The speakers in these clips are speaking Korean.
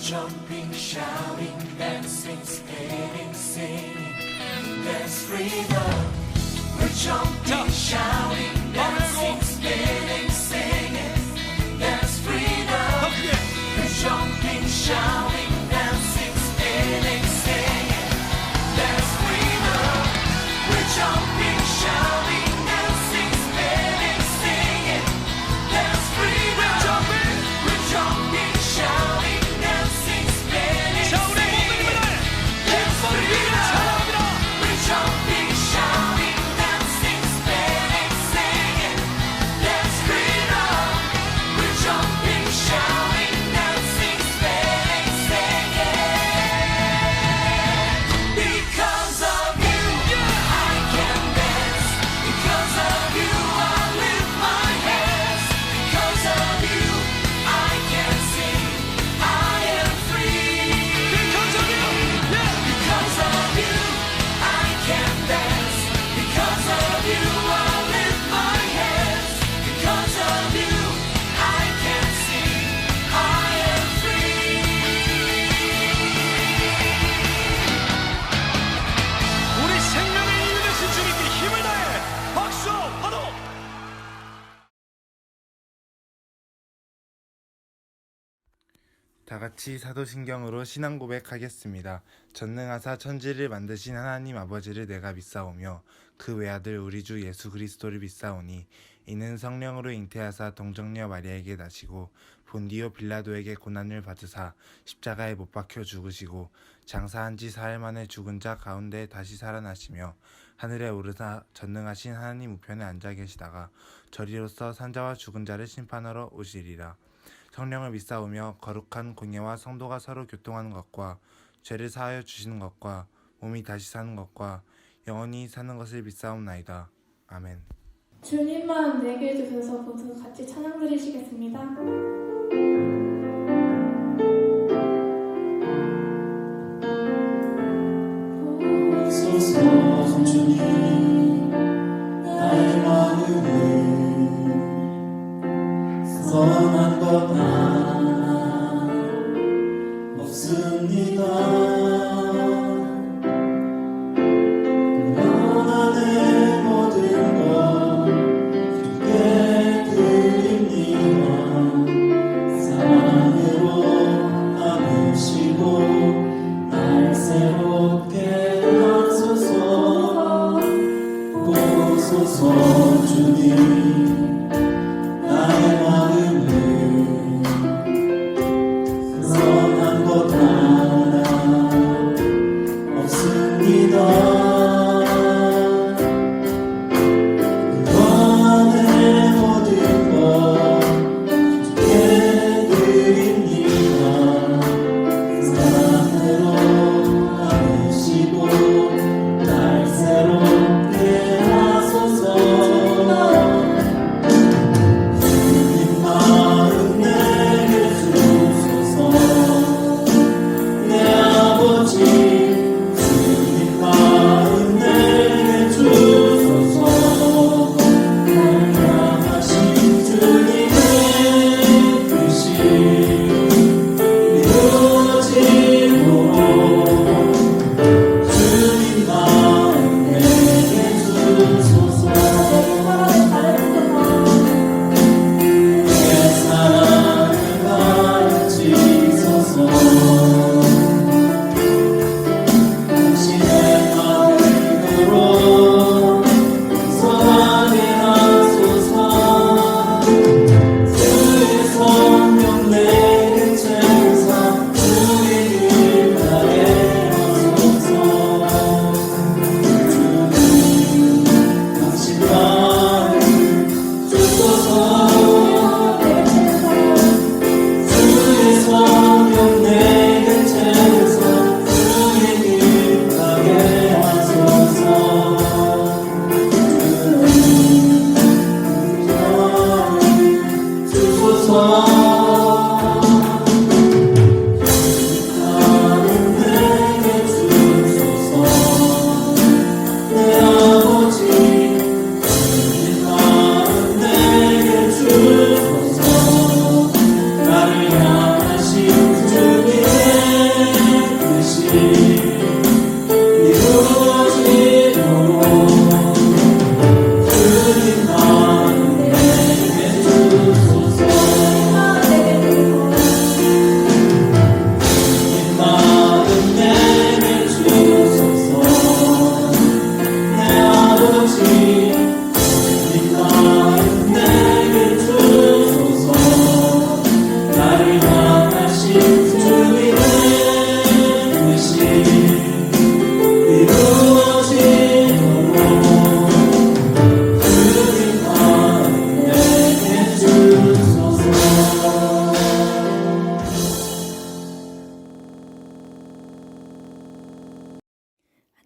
jumping, shouting, dancing, skating, singing. There's freedom. We're jumping, shouting, dancing, skating, singing. There's freedom. We're jumping, shouting, dancing, skating, singing. There's freedom. We're jumping, shouting, dancing, skating, singing. There's freedom. We're jumping, shouting, dancing, skating, singing. There's freedom. We're jumping, shouting, dancing, skating, singing. There's freedom. We're jumping, shouting, dancing, skating, singing. Because of you, I can dance. Because of you, I lift my hands. Because of you, I can sing. I am free. Because of you, because of you, I can dance. Because of you, I lift my hands. Because of you, I can sing. I am free. 우리 생명의 이유 되신 주님께 힘을 다해 박수 파도. 다같이 사도신경으로 신앙 고백하겠습니다. 전능하사 천지를 만드신 하나님 아버지를 내가 믿사오며 그 외아들 우리 주 예수 그리스도를 믿사오니 이는 성령으로 잉태하사 동정녀 마리아에게 나시고 본디오 빌라도에게 고난을 받으사 십자가에 못 박혀 죽으시고 장사한 지 사흘 만에 죽은 자 가운데 다시 살아나시며 하늘에 오르사 전능하신 하나님 우편에 앉아 계시다가 저리로서 산자와 죽은 자를 심판하러 오시리라. 성령을 믿사오며 거룩한 공예와 성도가 서로 교통하는 것과 죄를 사하여 주시는 것과 몸이 다시 사는 것과 영원히 사는 것을 믿사옵나이다. 아멘. 주님만 내게 주셔서 모두 같이 찬양 드리시겠습니다. 소서 주님 나의 마음을 선한 것 하나 없습니다. 그러나 내 모든 것 주께 드립니다. 사랑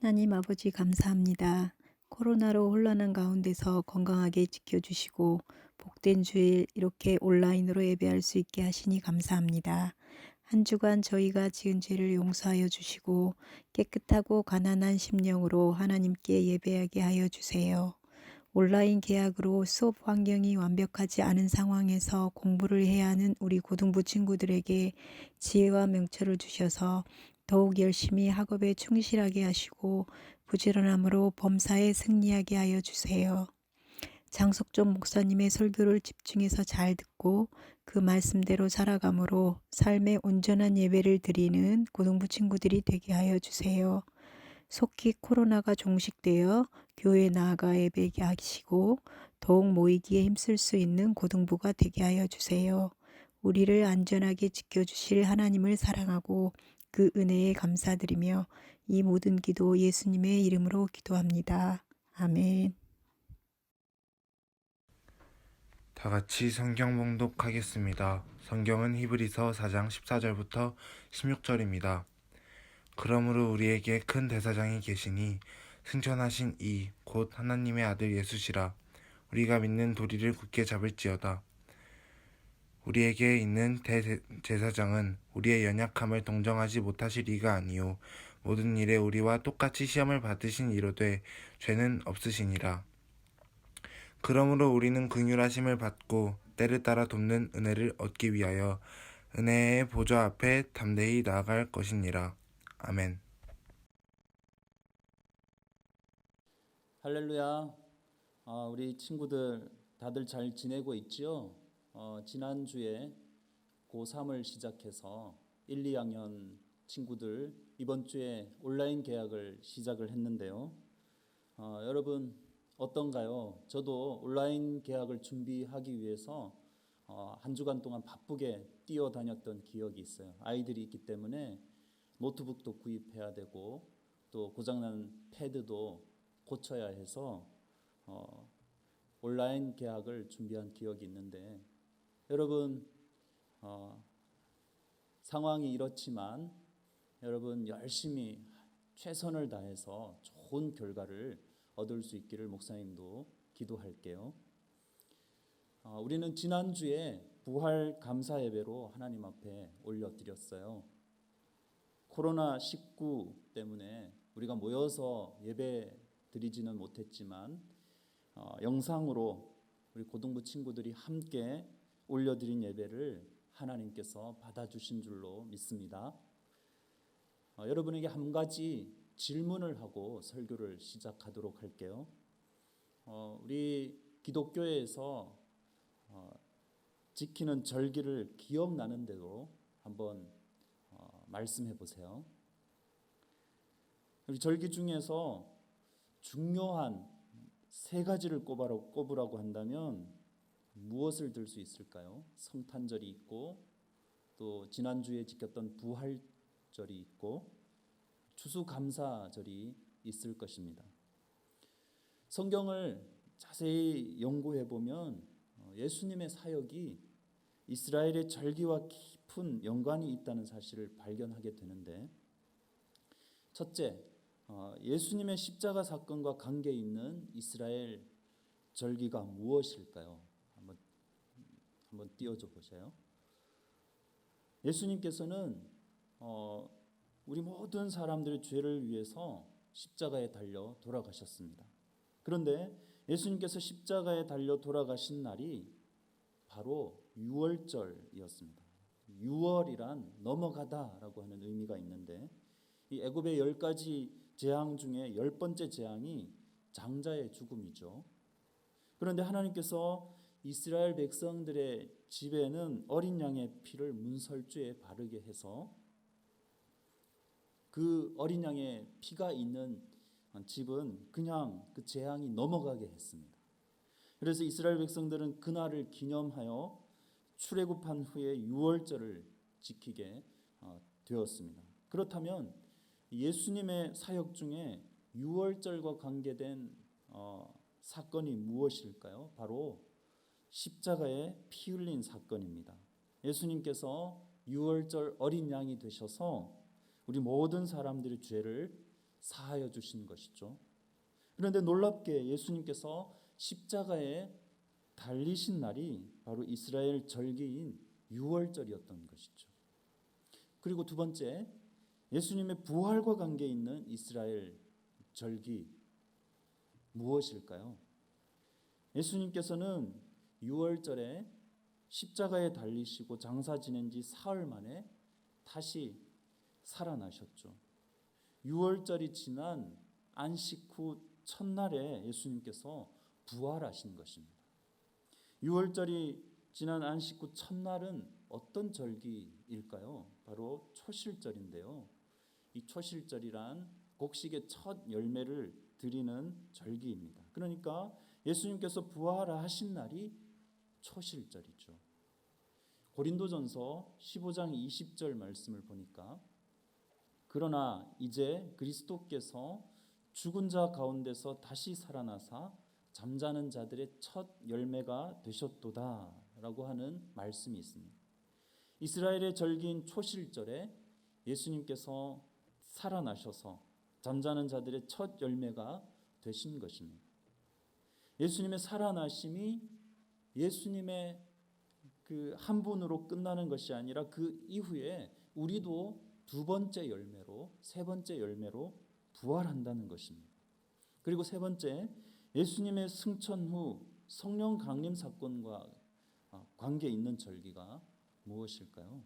하나님 아버지 감사합니다. 코로나로 혼란한 가운데서 건강하게 지켜주시고 복된 주일 이렇게 온라인으로 예배할 수 있게 하시니 감사합니다. 한 주간 저희가 지은 죄를 용서하여 주시고 깨끗하고 가난한 심령으로 하나님께 예배하게 하여 주세요. 온라인 계약으로 수업 환경이 완벽하지 않은 상황에서 공부를 해야 하는 우리 고등부 친구들에게 지혜와 명철을 주셔서 더욱 열심히 학업에 충실하게 하시고 부지런함으로 범사에 승리하게 하여 주세요. 장석존 목사님의 설교를 집중해서 잘 듣고 그 말씀대로 살아감으로 삶의 온전한 예배를 드리는 고등부 친구들이 되게 하여 주세요. 속히 코로나가 종식되어 교회에 나아가 예배하게 하시고 더욱 모이기에 힘쓸 수 있는 고등부가 되게 하여 주세요. 우리를 안전하게 지켜주실 하나님을 사랑하고 그 은혜에 감사드리며 이 모든 기도 예수님의 이름으로 기도합니다. 아멘. 다 같이 성경 봉독하겠습니다. 성경은 히브리서 4장 14절부터 16절입니다. 그러므로 우리에게 큰 대사장이 계시니 승천하신 이 곧 하나님의 아들 예수시라. 우리가 믿는 도리를 굳게 잡을지어다. 우리에게 있는 대제사장은 우리의 연약함을 동정하지 못하실 이가 아니요 모든 일에 우리와 똑같이 시험을 받으신 이로되 죄는 없으시니라. 그러므로 우리는 긍휼하심을 받고 때를 따라 돕는 은혜를 얻기 위하여 은혜의 보좌 앞에 담대히 나아갈 것이니라. 아멘. 할렐루야. 우리 친구들 다들 잘 지내고 있지요? 지난주에 고3을 시작해서 1, 2학년 친구들 이번 주에 온라인 개학을 시작을 했는데요. 여러분 어떤가요? 저도 온라인 개학을 준비하기 위해서 한 주간 동안 바쁘게 뛰어다녔던 기억이 있어요. 아이들이 있기 때문에 노트북도 구입해야 되고 또 고장난 패드도 고쳐야 해서 온라인 개학을 준비한 기억이 있는데 여러분 상황이 이렇지만 여러분 열심히 최선을 다해서 좋은 결과를 얻을 수 있기를 목사님도 기도할게요. 우리는 지난주에 부활 감사 예배로 하나님 앞에 올려드렸어요. 코로나19 때문에 우리가 모여서 예배 드리지는 못했지만 영상으로 우리 고등부 친구들이 함께 올려드린 예배를 하나님께서 받아주신 줄로 믿습니다. 여러분에게 한 가지 질문을 하고 설교를 시작하도록 할게요. 우리 기독교에서 지키는 절기를 기억나는 대로 한번 말씀해 보세요. 우리 절기 중에서 중요한 세 가지를 꼽으라고 한다면 무엇을 들 수 있을까요? 성탄절이 있고 또 지난주에 지켰던 부활절이 있고 추수감사절이 있을 것입니다. 성경을 자세히 연구해 보면 예수님의 사역이 이스라엘의 절기와 깊은 연관이 있다는 사실을 발견하게 되는데 첫째, 예수님의 십자가 사건과 관계 있는 이스라엘 절기가 무엇일까요? 한번 띄워줘 보세요. 예수님께서는 우리 모든 사람들의 죄를 위해서 십자가에 달려 돌아가셨습니다. 그런데 예수님께서 십자가에 달려 돌아가신 날이 바로 유월절이었습니다. 유월이란 넘어가다라고 하는 의미가 있는데 이 애굽의 10가지 재앙 중에 10번째 재앙이 장자의 죽음이죠. 그런데 하나님께서 이스라엘 백성들의 집에는 어린 양의 피를 문설주에 바르게 해서 그 어린 양의 피가 있는 집은 그냥 그 재앙이 넘어가게 했습니다. 그래서 이스라엘 백성들은 그날을 기념하여 출애굽한 후에 유월절을 지키게 되었습니다. 그렇다면 예수님의 사역 중에 유월절과 관계된 사건이 무엇일까요? 바로 십자가에 피 흘린 사건입니다. 예수님께서 유월절 어린 양이 되셔서 우리 모든 사람들의 죄를 사하여 주신 것이죠. 그런데 놀랍게 예수님께서 십자가에 달리신 날이 바로 이스라엘 절기인 유월절이었던 것이죠. 그리고 두 번째, 예수님의 부활과 관계 있는 이스라엘 절기 무엇일까요? 예수님께서는 유월절에 십자가에 달리시고 장사 지낸 지 사흘 만에 다시 살아나셨죠. 유월절이 지난 안식 후 첫날에 예수님께서 부활하신 것입니다. 유월절이 지난 안식 후 첫날은 어떤 절기일까요? 바로 초실절인데요. 이 초실절이란 곡식의 첫 열매를 드리는 절기입니다. 그러니까 예수님께서 부활하신 날이 초실절이죠. 고린도전서 15장 20절 말씀을 보니까 그러나 이제 그리스도께서 죽은 자 가운데서 다시 살아나사 잠자는 자들의 첫 열매가 되셨도다 라고 하는 말씀이 있습니다. 이스라엘의 절기인 초실절에 예수님께서 살아나셔서 잠자는 자들의 첫 열매가 되신 것입니다. 예수님의 살아나심이 예수님의 그 한 분으로 끝나는 것이 아니라 그 이후에 우리도 두 번째 열매로, 세 번째 열매로 부활한다는 것입니다. 그리고 세 번째, 예수님의 승천 후 성령 강림 사건과 관계 있는 절기가 무엇일까요?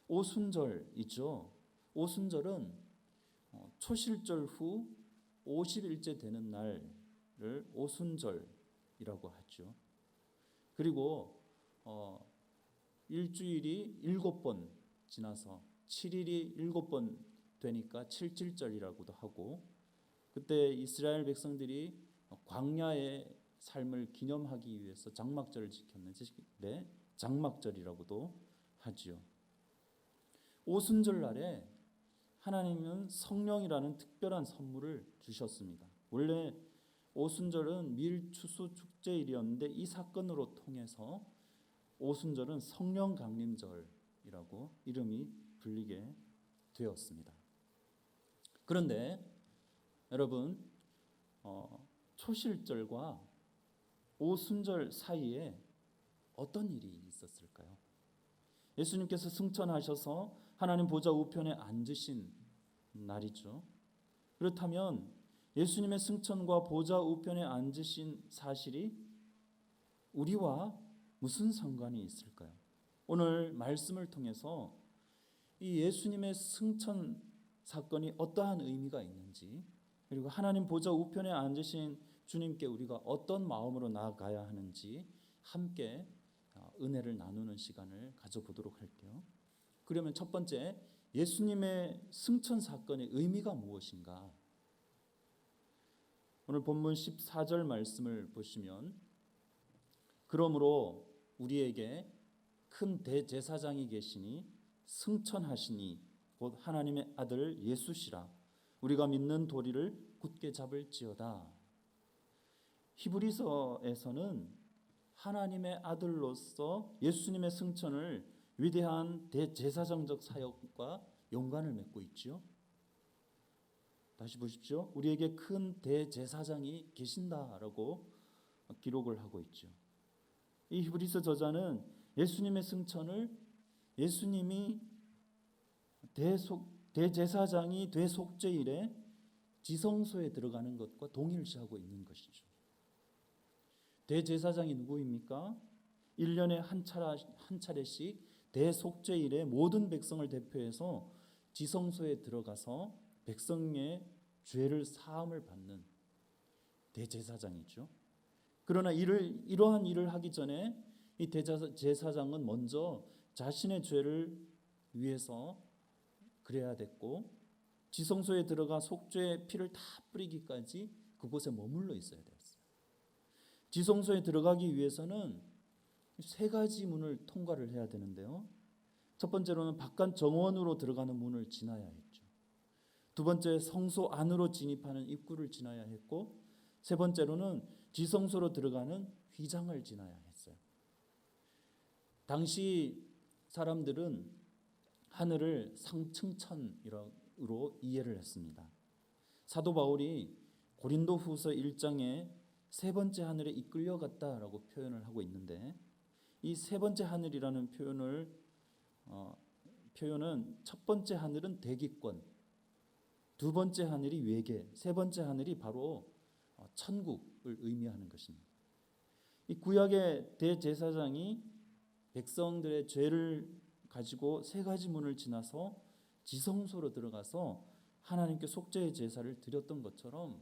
오순절이죠. 오순절은 초실절 후 50일째 되는 날을 오순절이라고 하죠. 그리고 일주일이 7번 지나서 7일이 7번 되니까 칠칠절이라고도 하고, 그때 이스라엘 백성들이 광야의 삶을 기념하기 위해서 장막절을 지켰는데 장막절이라고도 하지요. 오순절 날에 하나님은 성령이라는 특별한 선물을 주셨습니다. 원래 오순절은 밀추수 축제일이었는데 이 사건으로 통해서 오순절은 성령 강림절이라고 이름이 불리게 되었습니다. 그런데 여러분, 초실절과 오순절 사이에 어떤 일이 있었을까요? 예수님께서 승천하셔서 하나님 보좌 우편에 앉으신 날이죠. 그렇다면 예수님의 승천과 보좌 우편에 앉으신 사실이 우리와 무슨 상관이 있을까요? 오늘 말씀을 통해서 이 예수님의 승천 사건이 어떠한 의미가 있는지, 그리고 하나님 보좌 우편에 앉으신 주님께 우리가 어떤 마음으로 나아가야 하는지 함께 은혜를 나누는 시간을 가져보도록 할게요. 그러면 첫 번째, 예수님의 승천 사건의 의미가 무엇인가? 오늘 본문 14절 말씀을 보시면, 그러므로 우리에게 큰 대제사장이 계시니 승천하시니 곧 하나님의 아들 예수시라. 우리가 믿는 도리를 굳게 잡을지어다. 히브리서에서는 하나님의 아들로서 예수님의 승천을 위대한 대제사장적 사역과 연관을 맺고 있지요. 다시 보십시오. 우리에게 큰 대제사장이 계신다라고 기록을 하고 있죠. 이 히브리서 저자는 예수님의 승천을 예수님이 대제사장이 대속죄일에 지성소에 들어가는 것과 동일시하고 있는 것이죠. 대제사장이 누구입니까? 1년에 한 차례씩 대속죄일에 모든 백성을 대표해서 지성소에 들어가서 백성의 죄를 사함을 받는 대제사장이죠. 그러나 이러한 일을 하기 전에 이 대제사장은 먼저 자신의 죄를 위해서 그래야 됐고, 지성소에 들어가 속죄의 피를 다 뿌리기까지 그곳에 머물러 있어야 되었어요. 지성소에 들어가기 위해서는 세 가지 문을 통과를 해야 되는데요. 첫 번째로는 바깥 정원으로 들어가는 문을 지나야 했죠. 두 번째, 성소 안으로 진입하는 입구를 지나야 했고, 세 번째로는 지성소로 들어가는 휘장을 지나야 했어요. 당시 사람들은 하늘을 상층천이라고 하늘으로 이해를 했습니다. 사도 바울이 고린도후서 1장에 세 번째 하늘에 이끌려갔다라고 표현을 하고 있는데, 이 세 번째 하늘이라는 표현은 첫 번째 하늘은 대기권, 두 번째 하늘이 외계, 세 번째 하늘이 바로 천국을 의미하는 것입니다. 이 구약의 대제사장이 백성들의 죄를 가지고 세 가지 문을 지나서 지성소로 들어가서 하나님께 속죄의 제사를 드렸던 것처럼,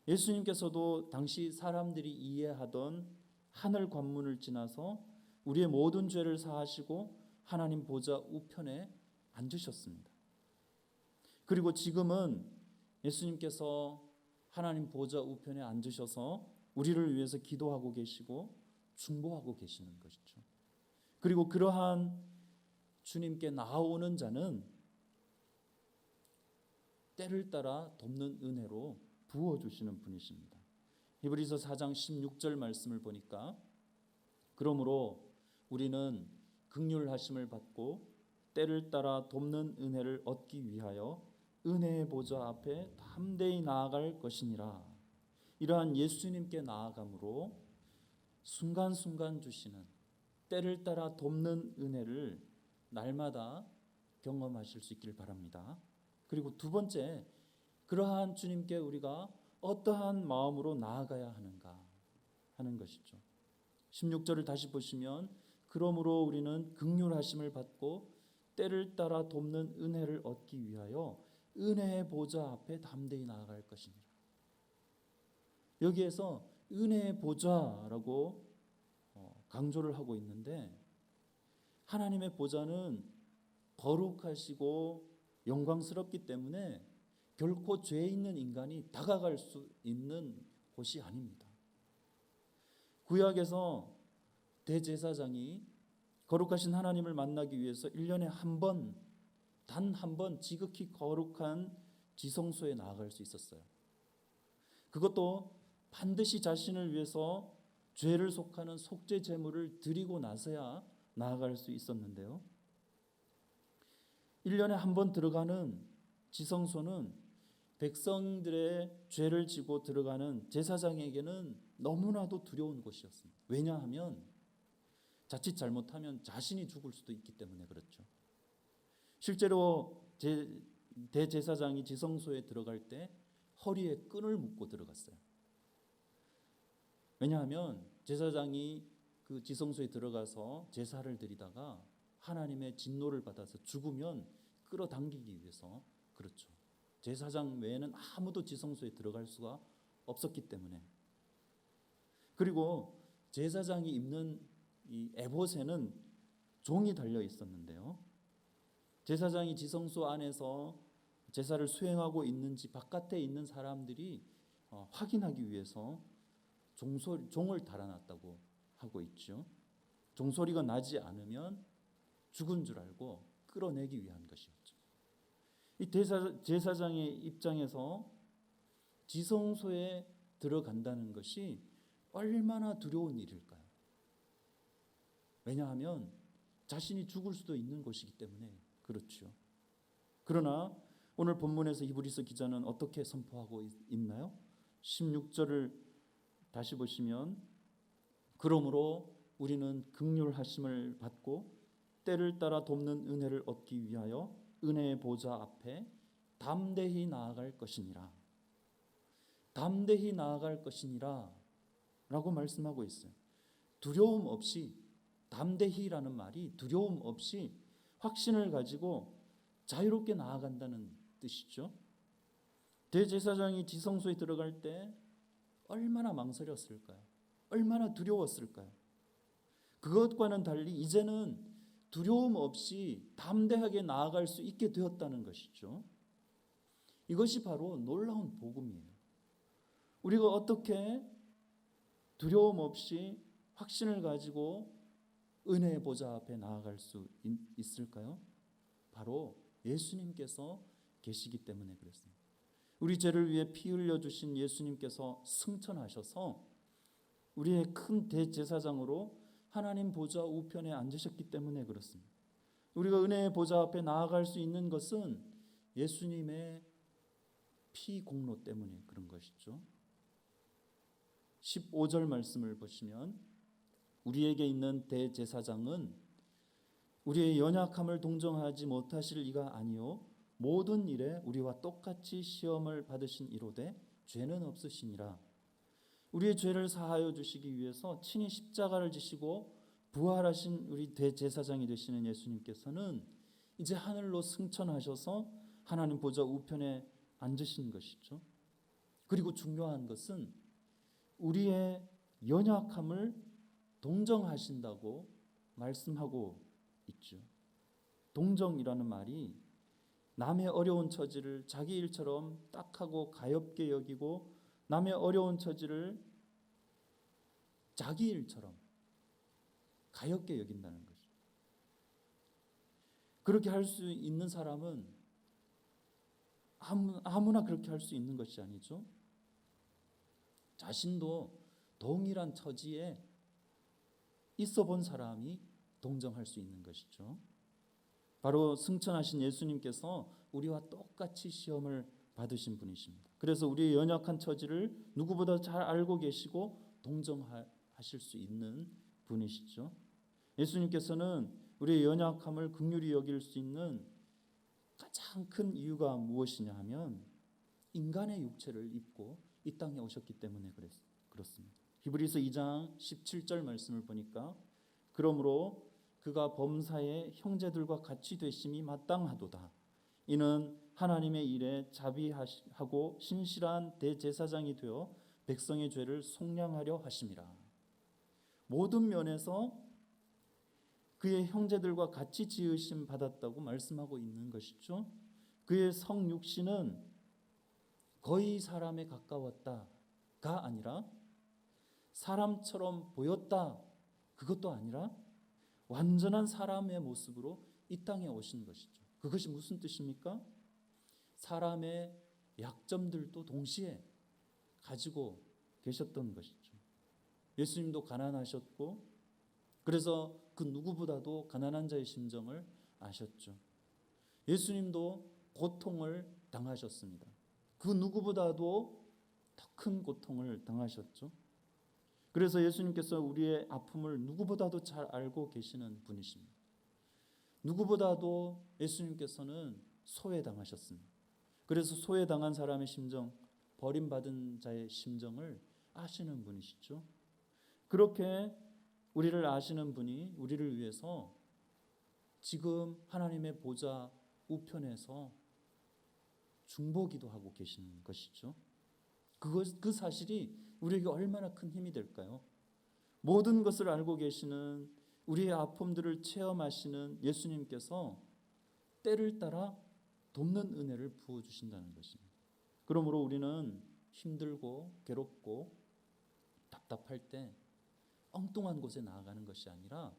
예수님께서도 당시 사람들이 이해하던 하늘 관문을 지나서 우리의 모든 죄를 사하시고 하나님 보좌 우편에 앉으셨습니다. 그리고 지금은 예수님께서 하나님 보좌 우편에 앉으셔서 우리를 위해서 기도하고 계시고 중보하고 계시는 것이죠. 그리고 그러한 주님께 나아오는 자는 때를 따라 돕는 은혜로 부어주시는 분이십니다. 히브리서 4장 16절 말씀을 보니까, 그러므로 우리는 긍휼하심을 받고 때를 따라 돕는 은혜를 얻기 위하여 은혜의 보좌 앞에 담대히 나아갈 것이니라. 이러한 예수님께 나아감으로 순간순간 주시는 때를 따라 돕는 은혜를 날마다 경험하실 수 있기를 바랍니다. 그리고 두 번째, 그러한 주님께 우리가 어떠한 마음으로 나아가야 하는가 하는 것이죠. 16절을 다시 보시면, 그러므로 우리는 긍휼하심을 받고 때를 따라 돕는 은혜를 얻기 위하여 은혜의 보좌 앞에 담대히 나아갈 것이니라. 여기에서 은혜의 보좌라고 강조를 하고 있는데, 하나님의 보좌는 거룩하시고 영광스럽기 때문에 결코 죄 있는 인간이 다가갈 수 있는 곳이 아닙니다. 구약에서 대제사장이 거룩하신 하나님을 만나기 위해서 1년에 한 번, 단 한 번 지극히 거룩한 지성소에 나아갈 수 있었어요. 그것도 반드시 자신을 위해서 죄를 속하는 속죄 제물을 드리고 나서야 나아갈 수 있었는데요. 1년에 한 번 들어가는 지성소는 백성들의 죄를 지고 들어가는 제사장에게는 너무나도 두려운 곳이었습니다. 왜냐하면 자칫 잘못하면 자신이 죽을 수도 있기 때문에 그렇죠. 실제로 대제사장이 지성소에 들어갈 때 허리에 끈을 묶고 들어갔어요. 왜냐하면 제사장이 그 지성소에 들어가서 제사를 드리다가 하나님의 진노를 받아서 죽으면 끌어당기기 위해서 그렇죠. 제사장 외에는 아무도 지성소에 들어갈 수가 없었기 때문에. 그리고 제사장이 입는 이 에봇에는 종이 달려 있었는데요. 제사장이 지성소 안에서 제사를 수행하고 있는지 바깥에 있는 사람들이 확인하기 위해서 종을 달아놨다고 하고 있죠. 종소리가 나지 않으면 죽은 줄 알고 끌어내기 위한 것이었죠. 이 제사장의 입장에서 지성소에 들어간다는 것이 얼마나 두려운 일일까요? 왜냐하면 자신이 죽을 수도 있는 곳이기 때문에 그렇죠. 그러나 오늘 본문에서 히브리서 기자는 어떻게 선포하고 있나요? 16절을 다시 보시면, 그러므로 우리는 긍휼하심을 받고 때를 따라 돕는 은혜를 얻기 위하여 은혜의 보좌 앞에 담대히 나아갈 것이니라. 담대히 나아갈 것이니라 라고 말씀하고 있어요. 두려움 없이, 담대히라는 말이 두려움 없이 확신을 가지고 자유롭게 나아간다는 뜻이죠. 대제사장이 지성소에 들어갈 때 얼마나 망설였을까요? 얼마나 두려웠을까요? 그것과는 달리 이제는 두려움 없이 담대하게 나아갈 수 있게 되었다는 것이죠. 이것이 바로 놀라운 복음이에요. 우리가 어떻게 두려움 없이 확신을 가지고 은혜의 보좌 앞에 나아갈 수 있을까요? 바로 예수님께서 계시기 때문에 그렇습니다. 우리 죄를 위해 피 흘려 주신 예수님께서 승천하셔서 우리의 큰 대제사장으로 하나님 보좌 우편에 앉으셨기 때문에 그렇습니다. 우리가 은혜의 보좌 앞에 나아갈 수 있는 것은 예수님의 피 공로 때문에 그런 것이죠. 15절 말씀을 보시면 우리에게 있는 대제사장은 우리의 연약함을 동정하지 못하실 이가 아니요 모든 일에 우리와 똑같이 시험을 받으신 이로되 죄는 없으시니라. 우리의 죄를 사하여 주시기 위해서 친히 십자가를 지시고 부활하신 우리 대제사장이 되시는 예수님께서는 이제 하늘로 승천하셔서 하나님 보좌 우편에 앉으신 것이죠. 그리고 중요한 것은 우리의 연약함을 동정하신다고 말씀하고 있죠. 동정이라는 말이 남의 어려운 처지를 자기 일처럼 딱하고 가엾게 여기고 남의 어려운 처지를 자기 일처럼 가엾게 여긴다는 것이죠. 그렇게 할 수 있는 사람은 아무나 그렇게 할 수 있는 것이 아니죠. 자신도 동일한 처지에 있어 본 사람이 동정할 수 있는 것이죠. 바로 승천하신 예수님께서 우리와 똑같이 시험을 받으신 분이십니다. 그래서 우리의 연약한 처지를 누구보다 잘 알고 계시고 동정하실 수 있는 분이시죠. 예수님께서는 우리의 연약함을 긍휼히 여길 수 있는 가장 큰 이유가 무엇이냐 하면 인간의 육체를 입고 이 땅에 오셨기 때문에 그렇습니다. 히브리서 2장 17절 말씀을 보니까 그러므로 그가 범사의 형제들과 같이 되심이 마땅하도다. 이는 하나님의 일에 자비하고 신실한 대제사장이 되어 백성의 죄를 속량하려 하심이라. 모든 면에서 그의 형제들과 같이 지으심 받았다고 말씀하고 있는 것이죠. 그의 성육신은 거의 사람에 가까웠다가 아니라 사람처럼 보였다 그것도 아니라 완전한 사람의 모습으로 이 땅에 오신 것이죠. 그것이 무슨 뜻입니까? 사람의 약점들도 동시에 가지고 계셨던 것이죠. 예수님도 가난하셨고 그래서 그 누구보다도 가난한 자의 심정을 아셨죠. 예수님도 고통을 당하셨습니다. 그 누구보다도 더 큰 고통을 당하셨죠. 그래서 예수님께서 우리의 아픔을 누구보다도 잘 알고 계시는 분이십니다. 누구보다도 예수님께서는 소외당하셨습니다. 그래서 소외당한 사람의 심정, 버림받은 자의 심정을 아시는 분이시죠. 그렇게 우리를 아시는 분이 우리를 위해서 지금 하나님의 보좌 우편에서 중보기도 하고 계시는 것이죠. 그 사실이 우리에게 얼마나 큰 힘이 될까요? 모든 것을 알고 계시는 우리의 아픔들을 체험하시는 예수님께서 때를 따라 돕는 은혜를 부어주신다는 것입니다. 그러므로 우리는 힘들고 괴롭고 답답할 때 엉뚱한 곳에 나아가는 것이 아니라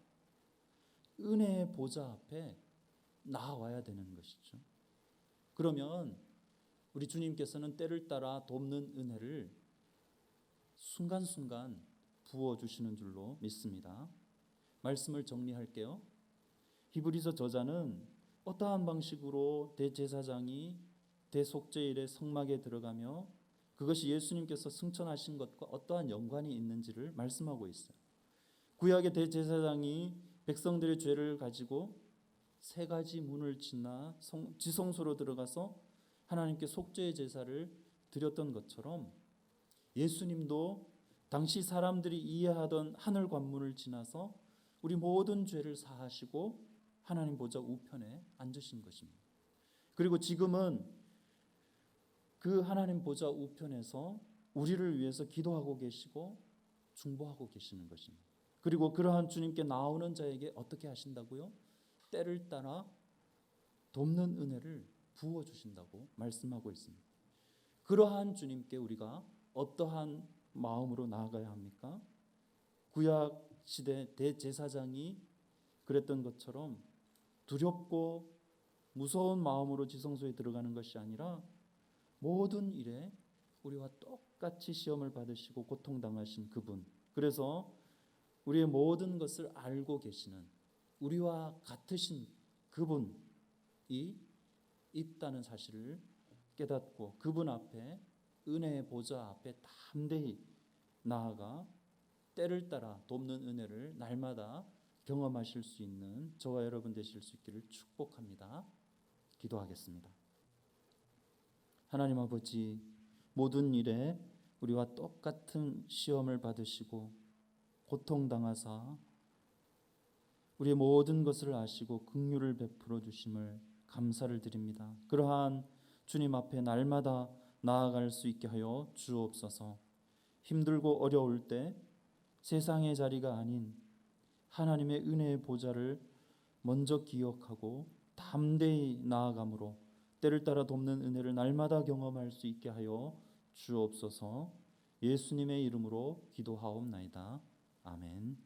은혜의 보좌 앞에 나아와야 되는 것이죠. 그러면 우리 주님께서는 때를 따라 돕는 은혜를 순간순간 부어주시는 줄로 믿습니다. 말씀을 정리할게요. 히브리서 저자는 어떠한 방식으로 대제사장이 대속죄일의 성막에 들어가며 그것이 예수님께서 승천하신 것과 어떠한 연관이 있는지를 말씀하고 있어요. 구약의 대제사장이 백성들의 죄를 가지고 세 가지 문을 지나 지성소로 들어가서 하나님께 속죄의 제사를 드렸던 것처럼 예수님도 당시 사람들이 이해하던 하늘 관문을 지나서 우리 모든 죄를 사하시고 하나님 보좌 우편에 앉으신 것입니다. 그리고 지금은 그 하나님 보좌 우편에서 우리를 위해서 기도하고 계시고 중보하고 계시는 것입니다. 그리고 그러한 주님께 나오는 자에게 어떻게 하신다고요? 때를 따라 돕는 은혜를 부어주신다고 말씀하고 있습니다. 그러한 주님께 우리가 어떠한 마음으로 나아가야 합니까? 구약 시대 대제사장이 그랬던 것처럼 두렵고 무서운 마음으로 지성소에 들어가는 것이 아니라 모든 일에 우리와 똑같이 시험을 받으시고 고통당하신 그분, 그래서 우리의 모든 것을 알고 계시는 우리와 같으신 그분이 있다는 사실을 깨닫고 그분 앞에, 은혜의 보좌 앞에 담대히 나아가 때를 따라 돕는 은혜를 날마다 경험하실 수 있는 저와 여러분 되실 수 있기를 축복합니다. 기도하겠습니다. 하나님 아버지, 모든 일에 우리와 똑같은 시험을 받으시고 고통당하사 우리의 모든 것을 아시고 긍휼을 베풀어 주심을 감사를 드립니다. 그러한 주님 앞에 날마다 나아갈 수 있게 하여 주옵소서. 힘들고 어려울 때 세상의 자리가 아닌 하나님의 은혜의 보좌를 먼저 기억하고 담대히 나아감으로 때를 따라 돕는 은혜를 날마다 경험할 수 있게 하여 주옵소서. 예수님의 이름으로 기도하옵나이다. 아멘.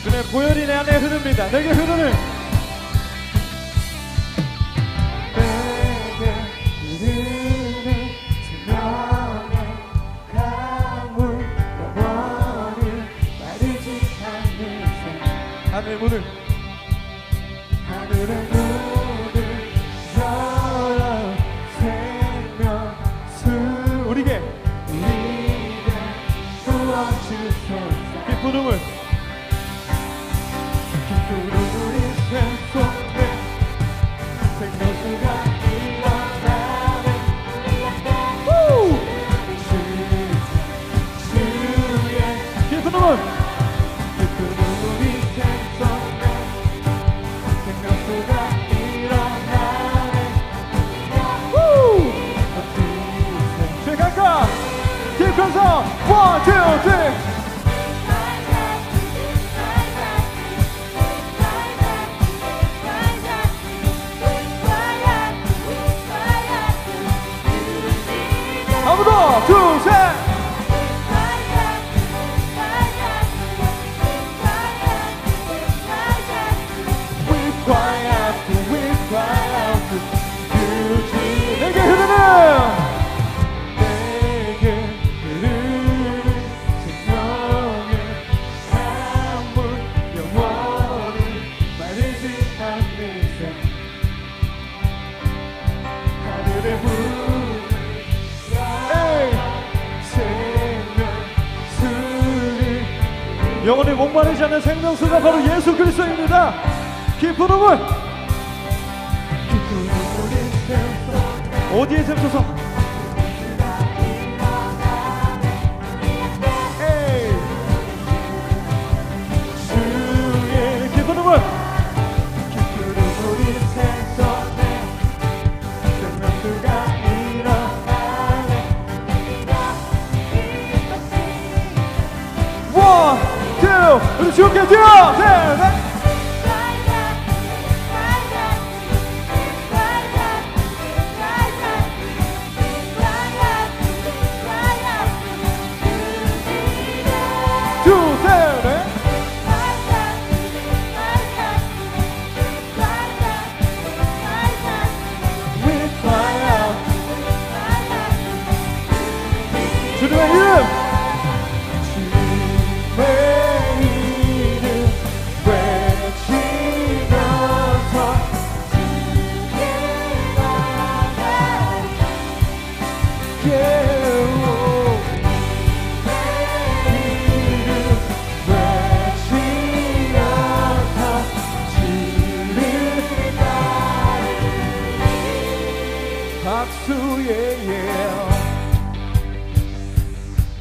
주의 보혈이 내 안에 흐릅니다. 내게 흐르는 하늘의 문을 열어 생명수 우리에게 부어주소서. 기쁨을 생명수가 일어나네. 주의 기쁨을 기쁨서 1, 2, 3 한 번 더, 둘, 셋. 내게 흐르는 생명의 강물 영원히 마르지 않는 샘 하늘의 물 생명수를 영원히 목마르지 않는 생명수가 바로 예수 그리스도입니다. 깊은 우물 어디에 샘솟아 주의 깊은 우물 우물이 샘솟네 생명수가 일어나네. 1, 2 우리 주께 뛰어 셋. 주님의 이름 외치면서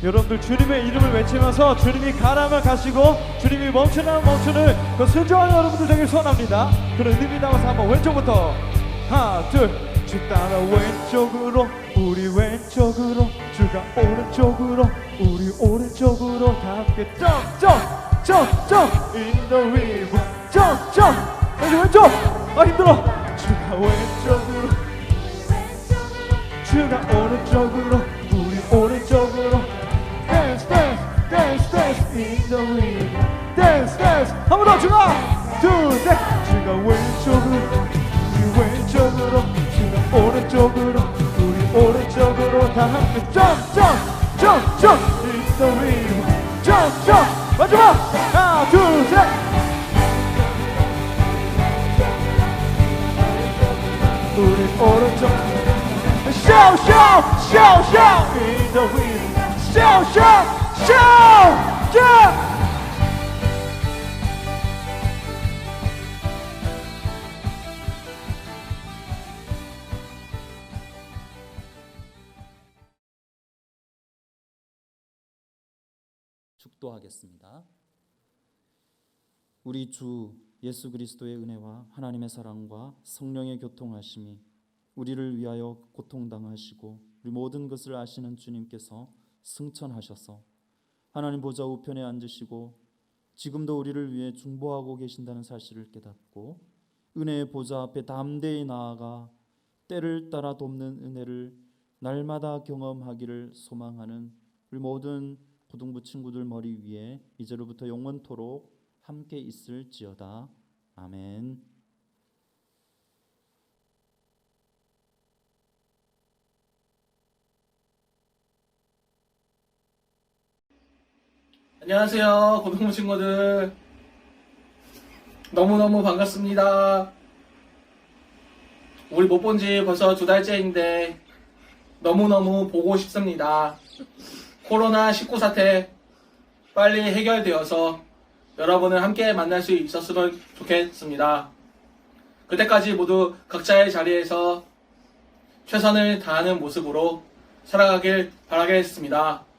여러분들 주님의 이름을 외치면서 주님이 가라면 가시고 주님이 멈추라면 멈추는 그 순종하는 여러분들 되길 소원합니다. 그런 의미 담아서 한번 왼쪽부터 하나 둘 주 따라 왼쪽으로 우리 왼쪽으로 주가 오른쪽으로 우리 오른쪽으로 다 함께 점점 in the river 점점 여기 왼쪽 힘들어 주가 왼쪽으로 주가 오른쪽으로 우리 오른쪽으로 dance in the river dance 한 번 더 주가 둘셋 주가 왼쪽으로 우리 왼쪽으로 주가 오른쪽으로 우리 오른쪽으로 다 함께 점점 jump, jump. It's the rhythm. Jump, jump. 마지막. 하나, 둘, 셋. 우리 오른쪽. Shout, shout, shout, shout. In the rhythm. Shout, shout, shout. Yeah. 축도하겠습니다. 우리 주 예수 그리스도의 은혜와 하나님의 사랑과 성령의 교통하심이 우리를 위하여 고통당하시고 우리 모든 것을 아시는 주님께서 승천하셔서 하나님 보좌 우편에 앉으시고 지금도 우리를 위해 중보하고 계신다는 사실을 깨닫고 은혜의 보좌 앞에 담대히 나아가 때를 따라 돕는 은혜를 날마다 경험하기를 소망하는 우리 모든 고등부 친구들 머리 위에 이제로부터 영원토록 함께 있을지어다. 아멘. 안녕하세요, 고등부 친구들. 너무너무 반갑습니다. 우리 못 본 지 벌써 2달째인데 너무너무 보고 싶습니다. 코로나19 사태 빨리 해결되어서 여러분을 함께 만날 수 있었으면 좋겠습니다. 그때까지 모두 각자의 자리에서 최선을 다하는 모습으로 살아가길 바라겠습니다.